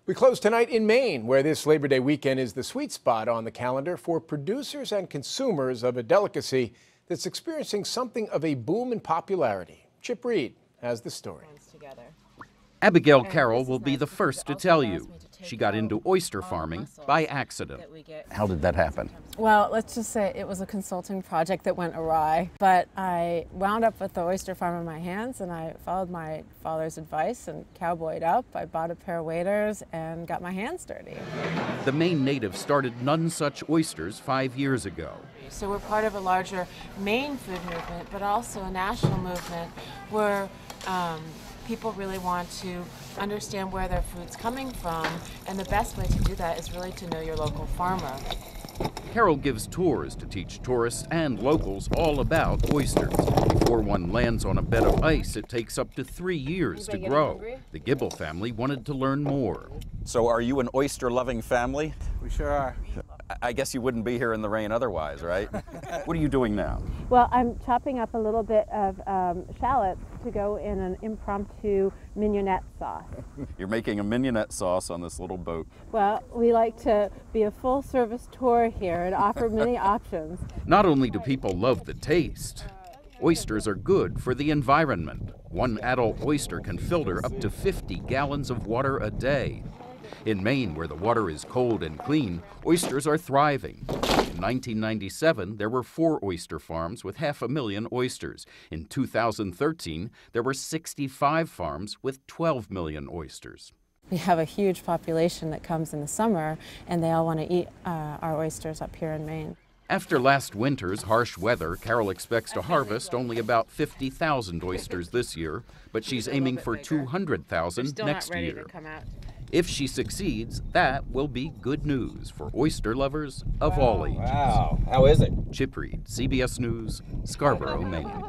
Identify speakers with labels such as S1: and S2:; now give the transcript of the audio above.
S1: We close tonight in Maine, where this Labor Day weekend is the sweet spot on the calendar for producers and consumers of a delicacy that's experiencing something of a boom in popularity. Chip Reid has the story.
S2: Abigail Caroll will be the first to tell you. She got into oyster farming by accident. How did that happen?
S3: Well, let's just say it was a consulting project that went awry, but I wound up with the oyster farm in my hands and I followed my father's advice and cowboyed up. I bought a pair of waders and got my hands dirty.
S2: The Maine native started None Such Oysters 5 years ago.
S3: So we're part of a larger Maine food movement, but also a national movement where people really want to understand where their food's coming from, and the best way to do that is really to know your local farmer.
S2: Caroll gives tours to teach tourists and locals all about oysters. Before one lands on a bed of ice, it takes up to 3 years to grow. The Gibble family wanted to learn more.
S4: So are you an oyster-loving family?
S5: We sure are.
S4: I guess you wouldn't be here in the rain otherwise, right? What are you doing now?
S3: Well, I'm chopping up a little bit of shallots to go in an impromptu mignonette sauce.
S4: You're making a mignonette sauce on this little boat.
S3: Well, we like to be a full-service tour here and offer many options.
S2: Not only do people love the taste, oysters are good for the environment. One adult oyster can filter up to 50 gallons of water a day. In Maine, where the water is cold and clean, oysters are thriving. In 1997, there were 4 oyster farms with 500,000 oysters. In 2013, there were 65 farms with 12 million oysters.
S3: We have a huge population that comes in the summer, and they all want to eat our oysters up here in Maine.
S2: After last winter's harsh weather, Caroll expects to harvest only about 50,000 oysters this year, but she's aiming for 200,000 next year. If she succeeds, that will be good news for oyster lovers of all ages.
S5: Wow, how is it?
S2: Chip Reid, CBS News, Scarborough, Maine.